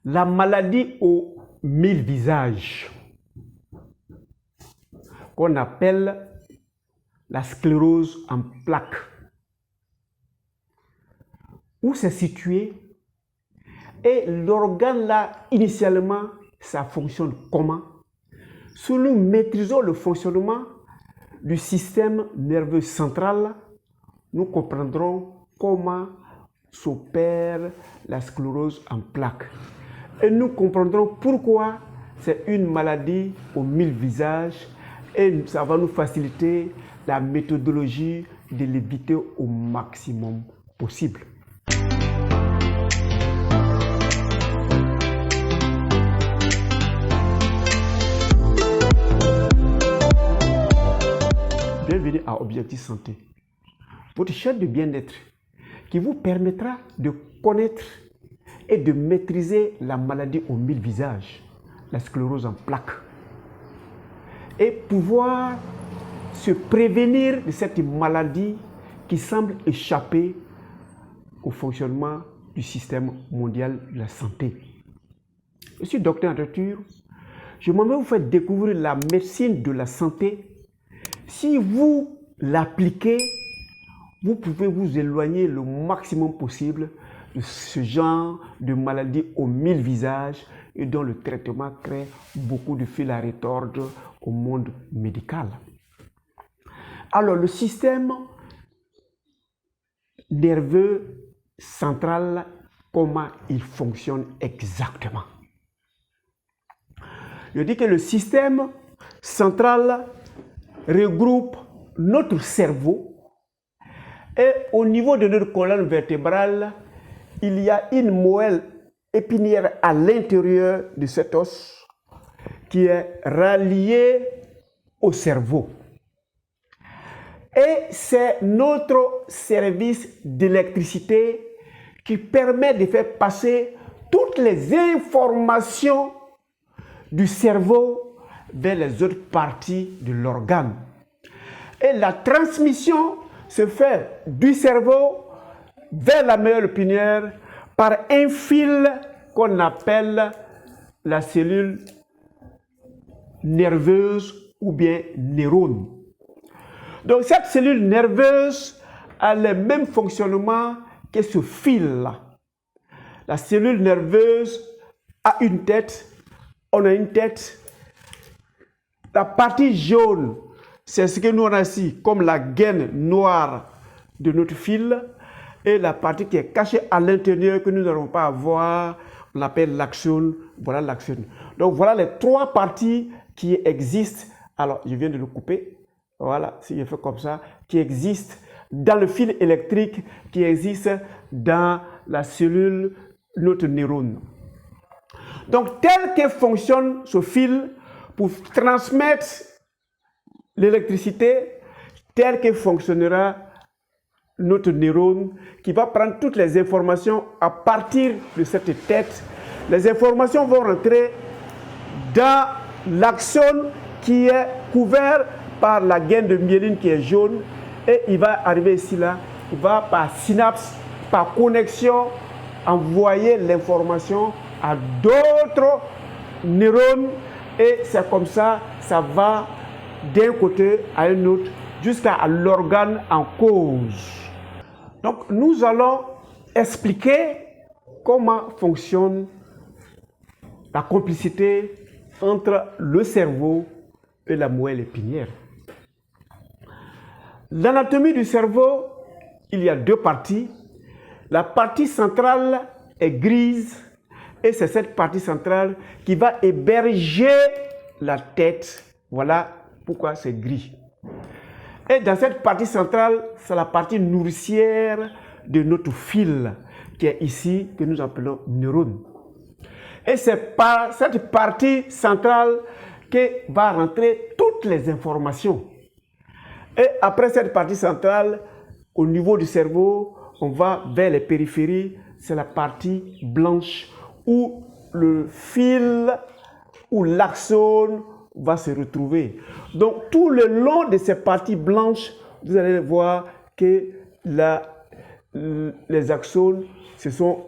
La maladie aux 1000 visages, qu'on appelle la sclérose en plaques. Où c'est situé? Et l'organe là, initialement, ça fonctionne comment? Si nous maîtrisons le fonctionnement du système nerveux central, nous comprendrons comment s'opère la sclérose en plaques. Et nous comprendrons pourquoi c'est une maladie aux 1000 visages et ça va nous faciliter la méthodologie de l'éviter au maximum possible. Bienvenue à Objectif Santé, votre chaîne de bien-être qui vous permettra de connaître et de maîtriser la maladie aux 1000 visages, la sclérose en plaques, et pouvoir se prévenir de cette maladie qui semble échapper au fonctionnement du système mondial de la santé. Je suis docteur en nature. Je m'aimerais vous faire découvrir la médecine de la santé. Si vous l'appliquez, vous pouvez vous éloigner le maximum possible de ce genre de maladie aux 1000 visages et dont le traitement crée beaucoup de fil à retordre au monde médical. Alors, le système nerveux central, comment il fonctionne exactement? Je dis que le système central regroupe notre cerveau et au niveau de notre colonne vertébrale, il y a une moelle épinière à l'intérieur de cet os qui est reliée au cerveau. Et c'est notre service d'électricité qui permet de faire passer toutes les informations du cerveau vers les autres parties de l'organe. Et la transmission se fait du cerveau vers la moelle épinière par un fil qu'on appelle la cellule nerveuse ou bien neurone. Donc cette cellule nerveuse a le même fonctionnement que ce fil-là. La cellule nerveuse a une tête, on a une tête. La partie jaune, c'est ce que nous on a ici, comme la gaine noire de notre fil. Et la partie qui est cachée à l'intérieur, que nous n'allons pas voir, on l'appelle l'axone. Voilà l'axone. Donc voilà les trois parties qui existent. Alors, je viens de le couper. Voilà, si je fais comme ça, qui existent dans le fil électrique, qui existe dans la cellule, notre neurone. Donc, tel que fonctionne ce fil pour transmettre l'électricité, tel que fonctionnera notre neurone qui va prendre toutes les informations à partir de cette tête. Les informations vont rentrer dans l'axone qui est couvert par la gaine de myéline qui est jaune et il va arriver ici là, il va par synapse, par connexion envoyer l'information à d'autres neurones et c'est comme ça, ça va d'un côté à un autre jusqu'à l'organe en cause. Donc nous allons expliquer comment fonctionne la complicité entre le cerveau et la moelle épinière. L'anatomie du cerveau, il y a deux parties. La partie centrale est grise et c'est cette partie centrale qui va héberger la tête. Voilà pourquoi c'est gris. Et dans cette partie centrale, c'est la partie nourricière de notre fil qui est ici, que nous appelons neurone. Et c'est par cette partie centrale que va rentrer toutes les informations. Et après cette partie centrale, au niveau du cerveau, on va vers les périphéries, c'est la partie blanche où le fil ou l'axone va se retrouver. Donc tout le long de ces parties blanches, vous allez voir que les axones se sont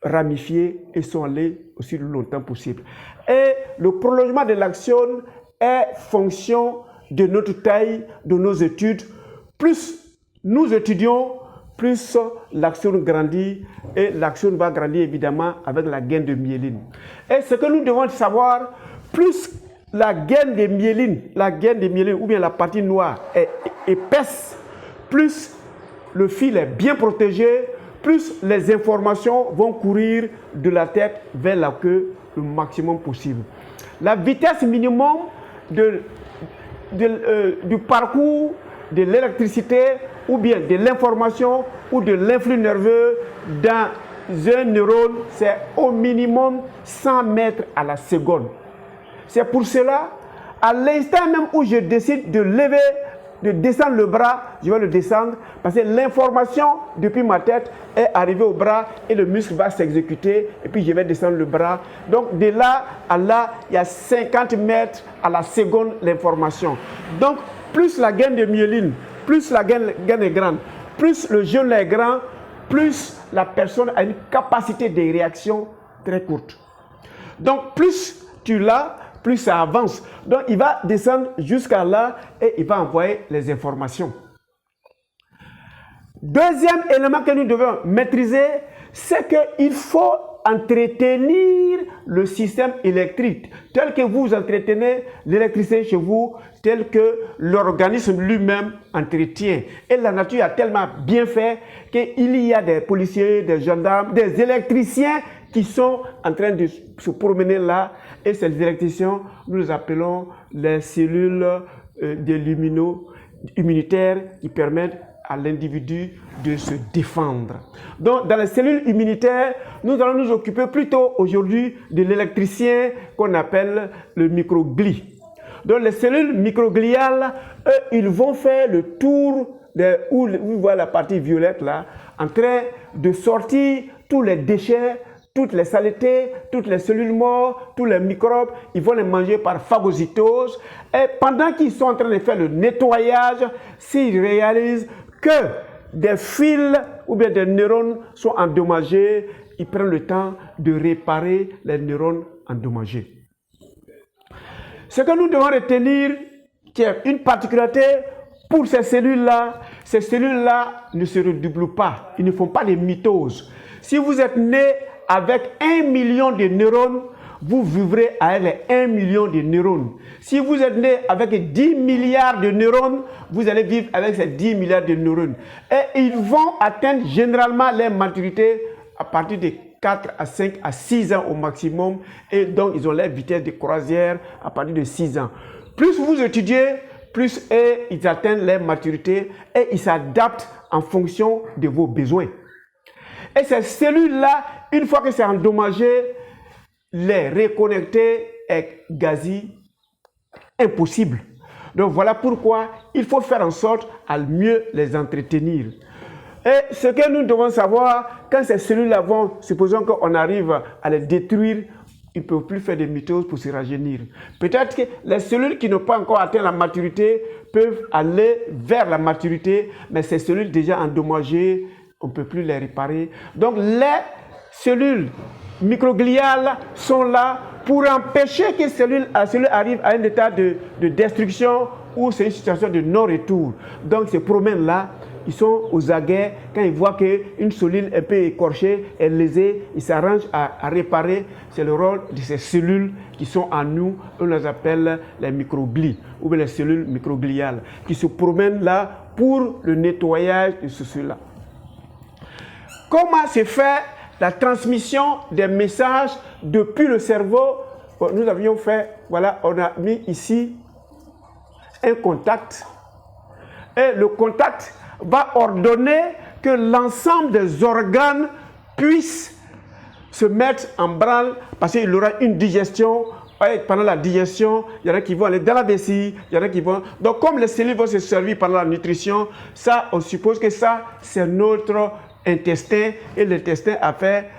ramifiés et sont allés aussi le longtemps possible. Et le prolongement de l'axione est fonction de notre taille, de nos études. Plus nous étudions, plus l'axione grandit, et l'axione va grandir évidemment avec la gaine de myéline. Et ce que nous devons savoir, plus la gaine de myéline ou bien la partie noire est épaisse, plus le fil est bien protégé, plus les informations vont courir de la tête vers la queue le maximum possible. La vitesse minimum du parcours de l'électricité ou bien de l'information ou de l'influx nerveux dans un neurone, c'est au minimum 100 mètres à la seconde. C'est pour cela, à l'instant même où je décide de descendre le bras, je vais le descendre parce que l'information depuis ma tête est arrivée au bras et le muscle va s'exécuter et puis je vais descendre le bras. Donc de là à là, il y a 50 mètres à la seconde l'information. Donc plus la gaine de myéline, plus la gaine est grande, plus le jeune est grand, plus la personne a une capacité de réaction très courte. Donc plus tu l'as, plus ça avance. Donc il va descendre jusqu'à là et il va envoyer les informations. Deuxième élément que nous devons maîtriser, c'est qu'il faut entretenir le système électrique tel que vous entretenez l'électricité chez vous, tel que l'organisme lui-même entretient. Et la nature a tellement bien fait qu'il y a des policiers, des gendarmes, des électriciens qui sont en train de se promener là. Et ces électriciens, nous les appelons les cellules immunitaires qui permettent à l'individu de se défendre. Donc, dans les cellules immunitaires, nous allons nous occuper plutôt aujourd'hui de l'électricien qu'on appelle le microglie. Donc, les cellules microgliales, eux, ils vont faire le tour où vous voyez la partie violette là, en train de sortir tous les déchets, toutes les saletés, toutes les cellules mortes, tous les microbes, ils vont les manger par phagocytose. Et pendant qu'ils sont en train de faire le nettoyage, s'ils réalisent que des fils ou bien des neurones sont endommagés, ils prennent le temps de réparer les neurones endommagés. Ce que nous devons retenir, qui est une particularité pour ces cellules-là ne se redoublent pas, ils ne font pas de mitose. Si vous êtes né avec 1 million de neurones, vous vivrez avec les 1 million de neurones. Si vous êtes né avec 10 milliards de neurones, vous allez vivre avec ces 10 milliards de neurones. Et ils vont atteindre généralement leur maturité à partir de 4 à 5 à 6 ans au maximum. Et donc, ils ont leur vitesse de croisière à partir de 6 ans. Plus vous étudiez, plus ils atteignent leur maturité et ils s'adaptent en fonction de vos besoins. Et ces cellules-là, une fois que c'est endommagé, les reconnecter est quasi impossible. Donc voilà pourquoi il faut faire en sorte à mieux les entretenir. Et ce que nous devons savoir, quand ces cellules-là vont, supposons qu'on arrive à les détruire, ils ne peuvent plus faire de mitose pour se rajeunir. Peut-être que les cellules qui n'ont pas encore atteint la maturité peuvent aller vers la maturité, mais ces cellules déjà endommagées, on ne peut plus les réparer. Donc les cellules microgliales sont là pour empêcher que la cellule arrive à un état de destruction ou c'est une situation de non-retour. Donc ces promènes là, ils sont aux aguets. Quand ils voient qu'une cellule un peu écorchée est lésée, ils s'arrangent à réparer. C'est le rôle de ces cellules qui sont en nous, on les appelle les microglies ou les cellules microgliales qui se promènent là pour le nettoyage de ceci-là. Comment se fait la transmission des messages depuis le cerveau? Nous avions fait, voilà, on a mis ici un contact. Et le contact va ordonner que l'ensemble des organes puissent se mettre en branle parce qu'il y aura une digestion. Et pendant la digestion, il y en a qui vont aller dans la vessie, il y en a qui vont... Donc, comme les cellules vont se servir pendant la nutrition, ça, on suppose que ça, c'est notre intestin. Et l'intestin a fait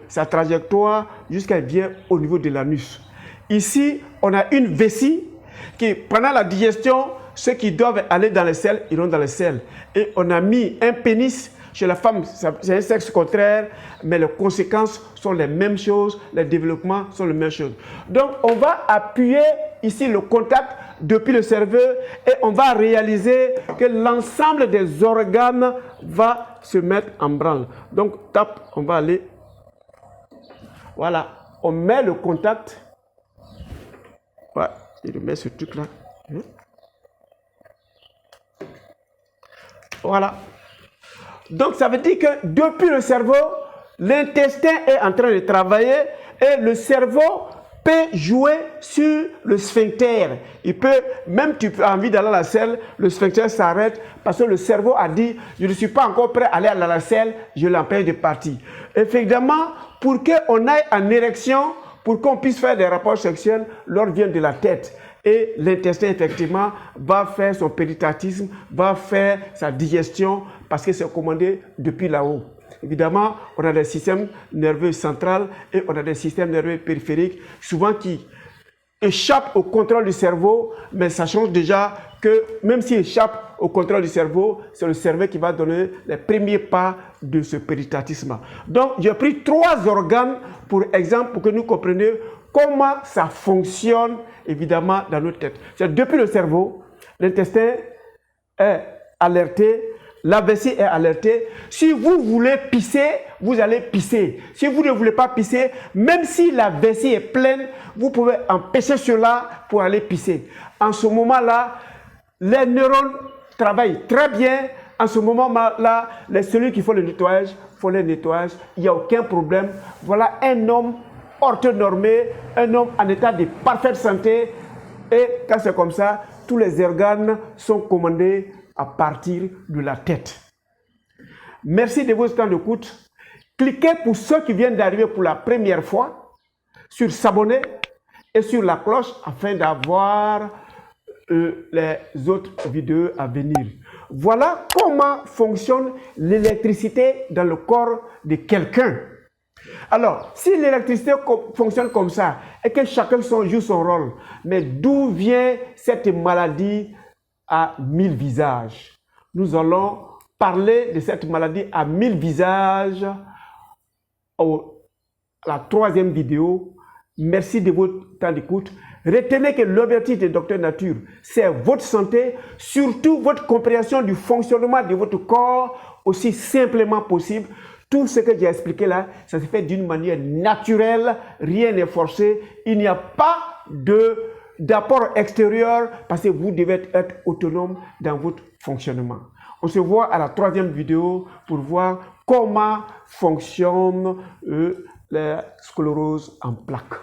sa trajectoire jusqu'à ce qu'il vienne au niveau de l'anus. Ici, on a une vessie qui, pendant la digestion, ceux qui doivent aller dans les selles, iront dans les selles. Et on a mis un pénis Chez la femme, c'est un sexe contraire, mais les conséquences sont les mêmes choses, les développements sont les mêmes choses. Donc, on va appuyer ici le contact depuis le cerveau et on va réaliser que l'ensemble des organes va se mettre en branle. Donc, tape, on va aller. Voilà, on met le contact. Voilà, il met ce truc-là. Voilà. Donc, ça veut dire que depuis le cerveau, l'intestin est en train de travailler et le cerveau peut jouer sur le sphincter. Il peut, même tu as envie d'aller à la selle, le sphincter s'arrête parce que le cerveau a dit, je ne suis pas encore prêt à aller à la selle, je l'empêche de partir. Effectivement, pour qu'on aille en érection, pour qu'on puisse faire des rapports sexuels, l'ordre vient de la tête. Et l'intestin, effectivement, va faire son péritatisme, va faire sa digestion parce que c'est commandé depuis là-haut. Évidemment, on a des systèmes nerveux centraux et on a des systèmes nerveux périphériques, souvent qui échappent au contrôle du cerveau, mais ça change déjà que même s'ils échappent au contrôle du cerveau, c'est le cerveau qui va donner les premiers pas de ce péritatisme. Donc, j'ai pris 3 organes, pour exemple, pour que nous comprenions comment ça fonctionne, évidemment, dans notre tête. C'est depuis le cerveau, l'intestin est alerté, la vessie est alertée. Si vous voulez pisser, vous allez pisser. Si vous ne voulez pas pisser, même si la vessie est pleine, vous pouvez empêcher cela pour aller pisser. En ce moment-là, les neurones travaillent très bien. En ce moment-là, les cellules qui font le nettoyage font le nettoyage. Il n'y a aucun problème. Voilà un homme orthonormé, un homme en état de parfaite santé. Et quand c'est comme ça, tous les organes sont commandés à partir de la tête. Merci de votre temps d'écoute. Cliquez pour ceux qui viennent d'arriver pour la première fois sur s'abonner et sur la cloche afin d'avoir les autres vidéos à venir. Voilà comment fonctionne l'électricité dans le corps de quelqu'un. Alors, si l'électricité fonctionne comme ça et que chacun joue son rôle, mais d'où vient cette maladie à 1000 visages? Nous allons parler de cette maladie à 1000 visages à la 3e vidéo. Merci de votre temps d'écoute. Retenez que l'objectif de Docteur Nature, c'est votre santé, surtout votre compréhension du fonctionnement de votre corps aussi simplement possible. Tout ce que j'ai expliqué là, ça se fait d'une manière naturelle, rien n'est forcé. Il n'y a pas d'apport extérieur parce que vous devez être autonome dans votre fonctionnement. On se voit à la 3e vidéo pour voir comment fonctionne la sclérose en plaques.